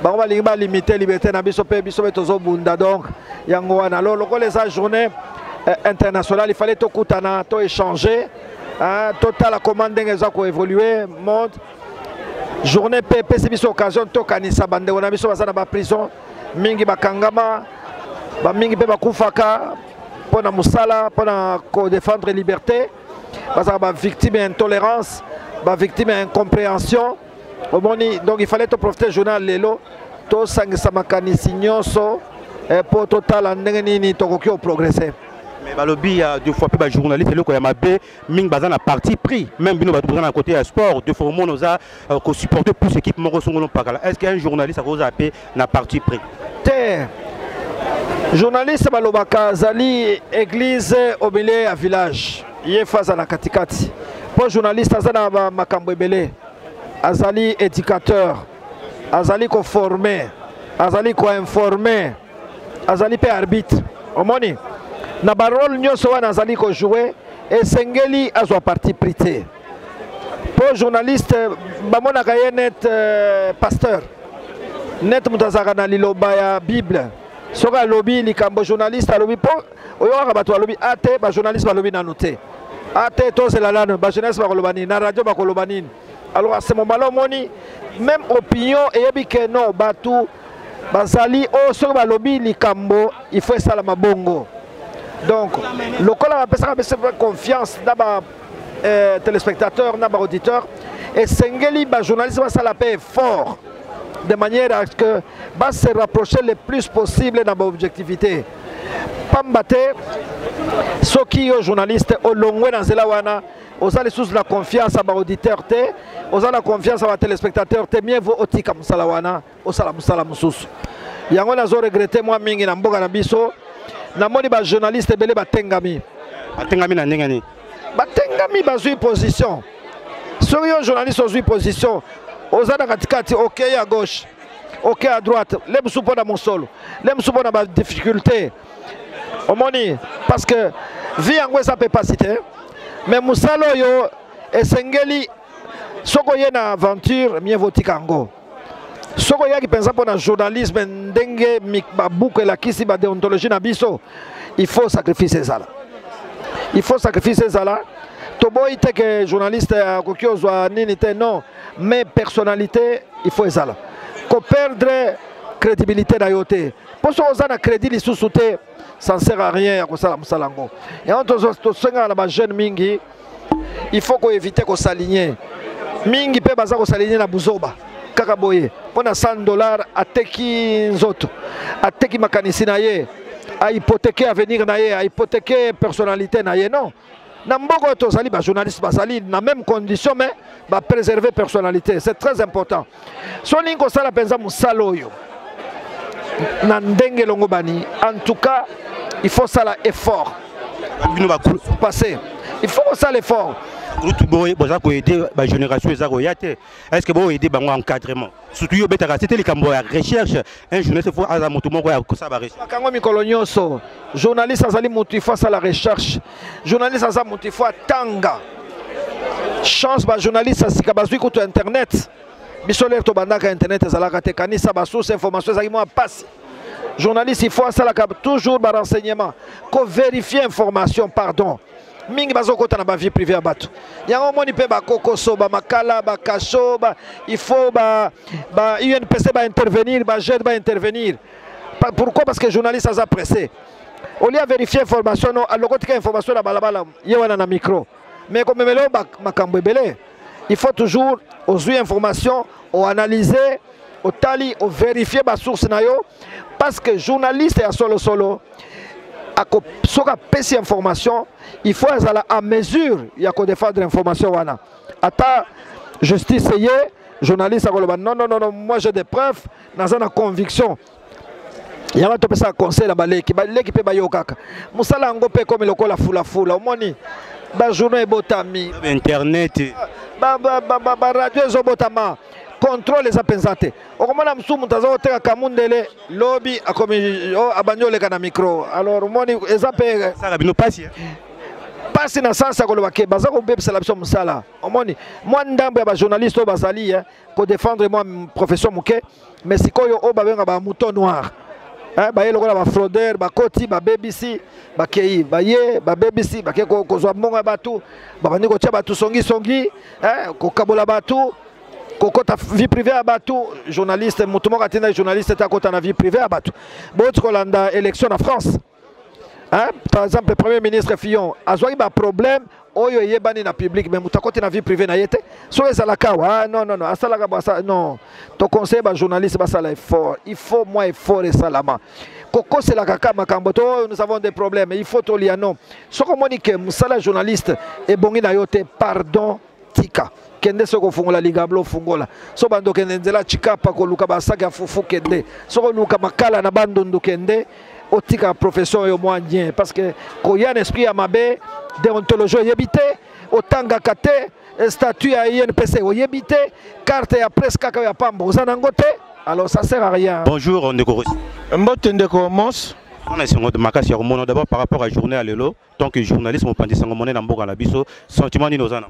ba on va limiter liberté na biso pe biso tozo bunda donc yango wana loko les journée internationale il fallait to kutana to échanger total la commande ngeza ko évoluer monde journée PP c'est biso occasion to kanisa bande on a biso basana ba prison mingi bakangama ba mingi pe bakufaka pona musala pona ko défendre liberté parce que ba victime d'intolérance ba victime d'incompréhension donc il fallait te profiter journal lelo to sangisa makanisi nyonso pour total ndenge nini tokoki progresser. Mais balobi deux fois plus journaliste le koyama be ming bazana parti pris même bino ba bazana côté sport deux fois on a ko supporter plus équipe moko songolo pakala est-ce qu'un journaliste a cause appelé na parti pris te journaliste balobaka zali église au milieu à village yé face à la katikati pour journaliste azana ba makambo ebele azali éducateur azali ko former azali ko informer azali pe arbitre omoni na ba rôle nyonso wana azali ko jouer et sengeli azwa parti prité pour journaliste bamonaka ye net pasteur net mutazaka na liloba ya bible soka lobby likambo journaliste lobby po oyoka bato lobby ate ba journaliste ba lobby nanu te ate to c'est la lane ba journaliste ba kolobani na radio ba kolobani alors à ce moment-là moni même opinion et yebi que non batu bazali o soka ba lobby likambo il faut ça la mabongo donc le cola va confiance dans ba téléspectateurs dans ba auditeurs et sengeli ba journaliste va ça la paix fort de manière à ce que va se rapprocher le plus possible dans l'objectivité. Pambate, ceux qui sont journalistes, au long dans Zelawana, aux allez sous la confiance à l'auditeur, aux allez la confiance à téléspectateur, mieux vaut aussi comme Salawana, au salam salam sous. Yango na zo regretté moi mingi na mboka na biso, na moni ba journaliste belé ba tengami. Ba tengami na ndengani. Ba tengami ba zui position. Ceux qui sont journalistes ont zui position. Aux katikati, ok à gauche, ok à droite, les moussoupo dans mon sol, les moussoupo dans ma difficulté. Omoni, parce que vie en ça peut pas citer, mais moussalo yo et sengeli, soko ye na aventure, mieux vaut tikango. Soko ya qui pense pour le journalisme, ndenge mikbabuke la kisi ba déontologie na biso, il faut sacrifier ça là. Il faut sacrifier ça là. Tobo ite que journaliste kokio zwa nini te non mais personnalité il faut ça là ko perdre crédibilité na yote pour ça on a crédit li sous-souté ça sert à rien ko sala musalango et on to senga na ba jeune mingi il faut ko éviter ko s'aligner mingi pe baza ko s'aligner na buzoba kaka boye pona $100 ateki nzoto ateki makanisi na ye a hypothéquer avenir na ye a hypothéquer personnalité na ye non. Nambogo tozali ba journaliste basali na même condition mais ba préserver personnalité c'est très important. So lingo sala penza musalo yo. Na ndenge longo bani en tout cas il faut ça l'effort. Passer. Il faut ça l'effort. La génération est-ce que vous aider dans encadrement surtout c'était les cambo recherche un journaliste faut à motumo ko ça ba recherche kango mikolonyoso journaliste azali mutu face à la recherche journaliste azali mutu faut tanga chance ba journaliste asika bazui ko internet bisoler to bandaka internet ezalaka te kanisa ba source information ezali mo passe journaliste il faut ça la toujours ba renseignement ko vérifier information pardon mingi bazokota na ba vie privée ya bato yango moni pe ba kokoso ba makala ba kasho ba il faut ba UNPC ba intervenir ba JED ba intervenir pourquoi parce que journaliste a pressé on lui a vérifié information non alokotika information na balabala yewana na micro mais comme melo ba makambo ebele il faut toujours aux information au analyser au tali au vérifier ba source na yo parce que journaliste ya solo soka pesi information il faut être à mesure il y a qu'on défendre l'information wana ata justice yé journaliste non moi j'ai des preuves dans une conviction il y a un ça conseil la baleki pe bayo kaka musala ngo pe comme lokola fula omoni ba journée botami internet ba radio zo botama contrôle les apenzate okomona msumu tazo teka kamundele lobby akomi abanyole kana micro alors moni ezape ça rabino pasi Passe na sens akoloba ke baza ko bebisala biso musala omoni mwa ndambo ya ba journaliste bazali ko défendre moi profession muke mais sikoyo o babenga ba mouton noir baye lokola ba fraudeur ba koti ba BBC ba kei baye ba BBC ba ke ko zwa mbonga batu ba bandi ko tia batu songi ko kabola batu ko kota vie privée à batu journaliste mutu moko atina journaliste ta kota na vie privée à batu botko kolanda élection en France. Par exemple, le Premier ministre Fillon a un problème, oyo yebani na public, mais mutakoti na vie privée na yete. So ezalaka non, asalaka basa non. Ton conseil ba journaliste basala effort. Il faut moins effort et salama. Koko c'est la kaka makamboto, nous avons des problèmes, il faut tolia non. So communique musala journaliste et bongi na yote pardon tika. Kende soko fungola ligablo fungola. So bando kende nzela chikapa ko luka basaka fufu kende. So luka makala na bando ndukende. Otika profession yo moyen parce que ko y a un esprit à mabe déontologie yebité otanga kate statut à INPC yebité carte ya presse kaka ya pambo zanangote alors ça sert à rien. Bonjour on décore. Mbote ndeko mos. On a essayé de makasi ya komono d'abord par rapport à journée à lelo tant que journaliste mon pandis sangomone na mboka la biso sentiment ni nozana.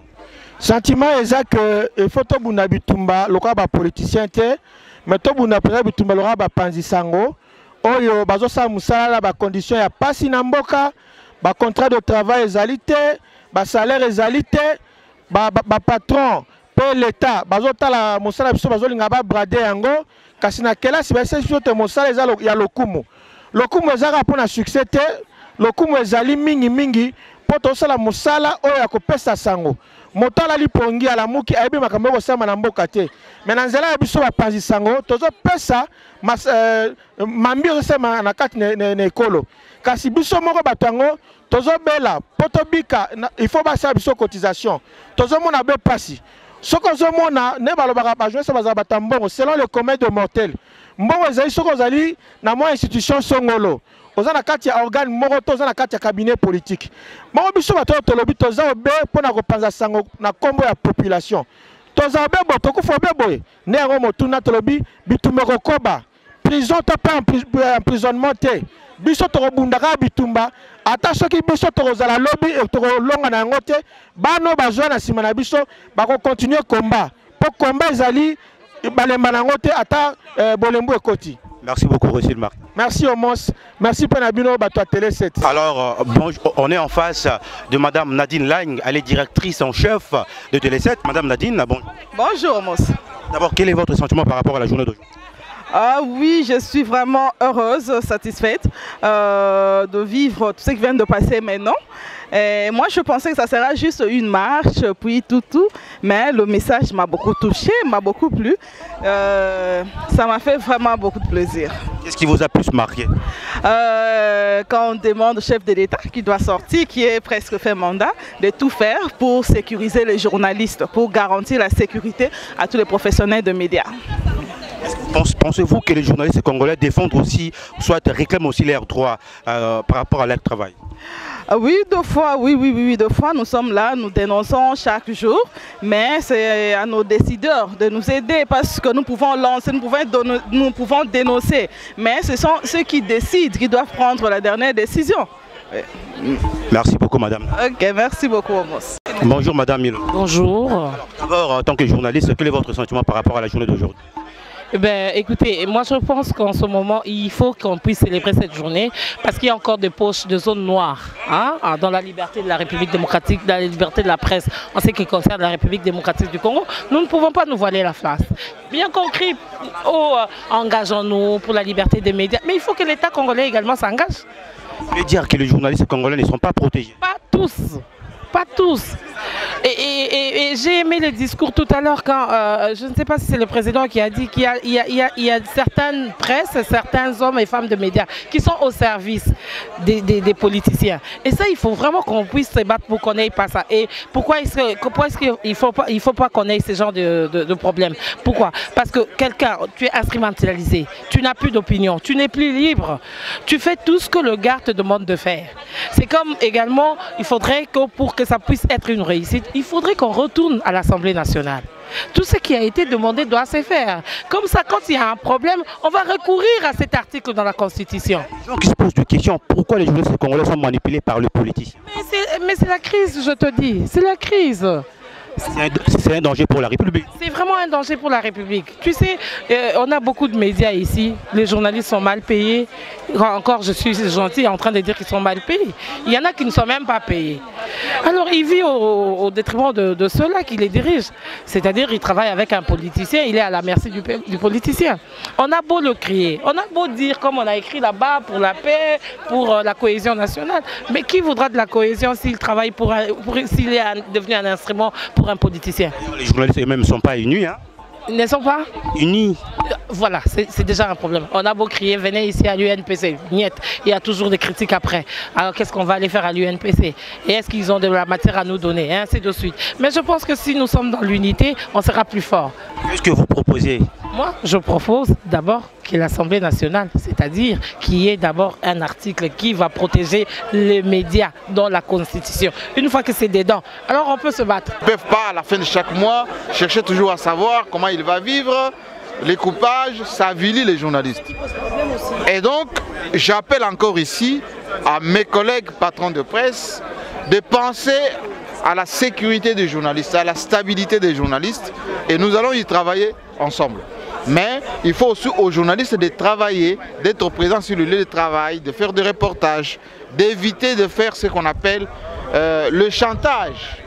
Sentiment exact que photo buna bitumba loka ba politicien te mais to buna président bitumba loka ba panzi sango. Oyo bazosa musala ba condition ya pasi na mboka ba contrat de travail ezalité ba salaire ezalité ba patron pe l'état bazota la musala biso bazolinga ba brader yango kasi na kelasi ba sesio te musala ezalo ya lokumu ezaka pona succès te lokumu ezali mingi poto sala musala oyo ya kopesa sango motala lipongi ala muki aibi makambo ko sama na mboka te menanzela ya biso ba panzi sango tozo pesa mambi zo sema na kati ne ekolo kasi biso moko batango tozo bela poto bika il faut basa biso cotisation tozo mona be pasi soko zo mona ne balobaka ba jouer ça baza batambongo selon le commun de mortel mbongo ezali soko zali na mo institution songolo oza na kati ya organe moko to oza na kati ya cabinet politique moko biso bato tolobi toza obe mpona kopanza sango na kombo ya population toza obe bo tokufa obe boye ne yango motuna tolobi bitumba kokoba prison to pa emprisonnement te biso tokobundaka bitumba ata soki biso tokozala lobi tokolonga na yango te bano bazwa na nsima na biso bakokontinue komba mpo komba ezali balemba na yango te ata bolembu ekoti. Merci beaucoup, Rochelle Marc. Merci Omos. Merci Penabino Bato Télé 7. Alors, on est en face de Madame Nadine Lagne, elle est directrice en chef de Télé 7. Madame Nadine, bonjour Omos. D'abord, quel est votre sentiment par rapport à la journée d'aujourd'hui? Oui, je suis vraiment heureuse, satisfaite de vivre tout ce qui vient de passer maintenant. Et moi, je pensais que ça sera juste une marche, puis tout, mais le message m'a beaucoup touché, m'a beaucoup plu. Ça m'a fait vraiment beaucoup de plaisir. Qu'est-ce qui vous a plus marqué? Quand on demande au chef de l'État qui doit sortir, qui est presque fait mandat, de tout faire pour sécuriser les journalistes, pour garantir la sécurité à tous les professionnels de médias. Pensez-vous que les journalistes congolais défendent aussi, soit réclament aussi leurs droits par rapport à leur travail? Oui, deux fois, oui, deux fois nous sommes là, nous dénonçons chaque jour, mais c'est à nos décideurs de nous aider parce que nous pouvons lancer, nous pouvons dénoncer, mais ce sont ceux qui décident, qui doivent prendre la dernière décision. Merci beaucoup madame. Ok, merci beaucoup Omos. Bonjour madame Milo. Bonjour. D'abord, en tant que journaliste, quel est votre sentiment par rapport à la journée d'aujourd'hui? Ben, écoutez, moi je pense qu'en ce moment, il faut qu'on puisse célébrer cette journée parce qu'il y a encore des poches, de zones noires dans la liberté de la République démocratique, dans la liberté de la presse, en ce qui concerne la République démocratique du Congo. Nous ne pouvons pas nous voiler la face. Bien qu'on crie, engageons-nous pour la liberté des médias, mais il faut que l'État congolais également s'engage. Mais dire que les journalistes congolais ne sont pas protégés? Pas tous. Pas tous. Et j'ai aimé le discours tout à l'heure quand, je ne sais pas si c'est le président qui a dit qu'il y a certaines presses, certains hommes et femmes de médias qui sont au service des politiciens. Et ça, il faut vraiment qu'on puisse se battre pour qu'on n'ait pas ça. Et pourquoi est-ce qu'il ne faut pas qu'on ait ce genre de problème? Pourquoi? Parce que quelqu'un, tu es instrumentalisé, tu n'as plus d'opinion, tu n'es plus libre, tu fais tout ce que le gars te demande de faire. C'est comme également, il faudrait que pour que ça puisse être une réussite, il faudrait qu'on retourne à l'Assemblée nationale. Tout ce qui a été demandé doit se faire. Comme ça, quand il y a un problème, on va recourir à cet article dans la Constitution. Les gens qui se posent des questions, pourquoi les journalistes congolais sont manipulés par le politicien? Mais c'est la crise, je te dis. C'est la crise. C'est un danger pour la République. C'est vraiment un danger pour la République. Tu sais, on a beaucoup de médias ici. Les journalistes sont mal payés. Encore, je suis gentil en train de dire qu'ils sont mal payés. Il y en a qui ne sont même pas payés. Alors, il vit au détriment de ceux-là qui les dirigent. C'est-à-dire, il travaille avec un politicien, il est à la merci du politicien. On a beau le crier, on a beau dire, comme on a écrit là-bas, pour la paix, pour la cohésion nationale. Mais qui voudra de la cohésion s'il travaille s'il est devenu un instrument pour un politicien? Les journalistes eux-mêmes ne sont pas unis. Hein? Ils ne sont pas unis. Voilà, c'est déjà un problème. On a beau crier, venez ici à l'UNPC. Niet, il y a toujours des critiques après. Alors qu'est-ce qu'on va aller faire à l'UNPC? Et est-ce qu'ils ont de la matière à nous donner? Et ainsi de suite. Mais je pense que si nous sommes dans l'unité, on sera plus fort. Qu'est-ce que vous proposez? Moi, je propose d'abord que l'Assemblée nationale, c'est-à-dire qu'il y ait d'abord un article qui va protéger les médias dans la Constitution. Une fois que c'est dedans, alors on peut se battre. Ils ne peuvent pas, à la fin de chaque mois, chercher toujours à savoir comment il va vivre. Les coupages, ça avilit les journalistes. Et donc, j'appelle encore ici à mes collègues patrons de presse de penser à la sécurité des journalistes, à la stabilité des journalistes. Et nous allons y travailler ensemble. Mais il faut aussi aux journalistes de travailler, d'être présents sur le lieu de travail, de faire des reportages, d'éviter de faire ce qu'on appelle le chantage.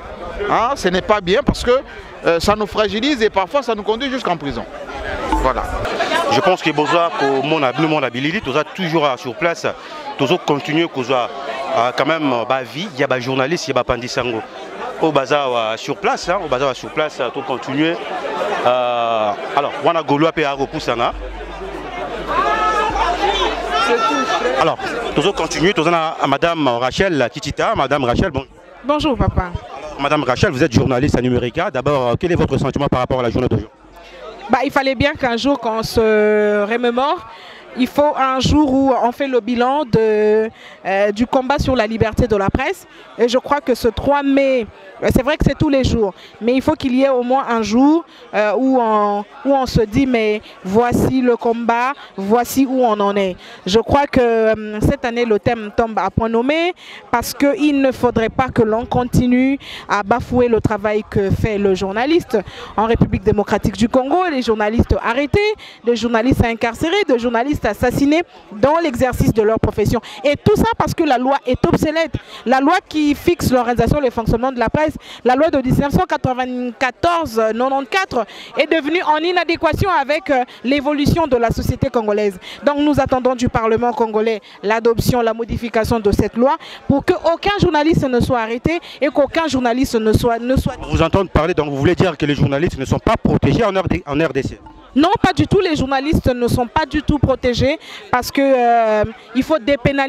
Hein, ce n'est pas bien parce que ça nous fragilise et parfois ça nous conduit jusqu'en prison. Voilà. Je pense que besoin pour mon habilité, tout ça toujours sur place, toujours continuer quand même vie, il y a des journalistes, il y a des pandisango. Au bazar sur place, hein, au bazar sur place, tout continuer. Alors, on a Gaulois et Aropoussana. Alors, toujours continuer, toujours à Madame Rachel Kitita. Madame Rachel, bon. Bonjour papa. Madame Rachel, vous êtes journaliste à Numérica. D'abord, quel est votre sentiment par rapport à la journée d'aujourd'hui? Il fallait bien qu'un jour qu'on se remémore. Il faut un jour où on fait le bilan du combat sur la liberté de la presse. Et je crois que ce 3 mai, c'est vrai que c'est tous les jours, mais il faut qu'il y ait au moins un jour où on se dit mais voici le combat, voici où on en est. Je crois que cette année le thème tombe à point nommé parce qu'il ne faudrait pas que l'on continue à bafouer le travail que fait le journaliste en République démocratique du Congo, les journalistes arrêtés, des journalistes incarcérés, des journalistes assassinés dans l'exercice de leur profession. Et tout ça parce que la loi est obsolète. La loi qui fixe l'organisation et le fonctionnement de la presse, la loi de 1994-94 est devenue en inadéquation avec l'évolution de la société congolaise. Donc nous attendons du Parlement congolais l'adoption, la modification de cette loi pour qu'aucun journaliste ne soit arrêté et qu'aucun journaliste ne soit... Vous entendez parler, donc vous voulez dire que les journalistes ne sont pas protégés en RDC? Non, pas du tout. Les journalistes ne sont pas du tout protégés parce qu'il faut dépénaliser.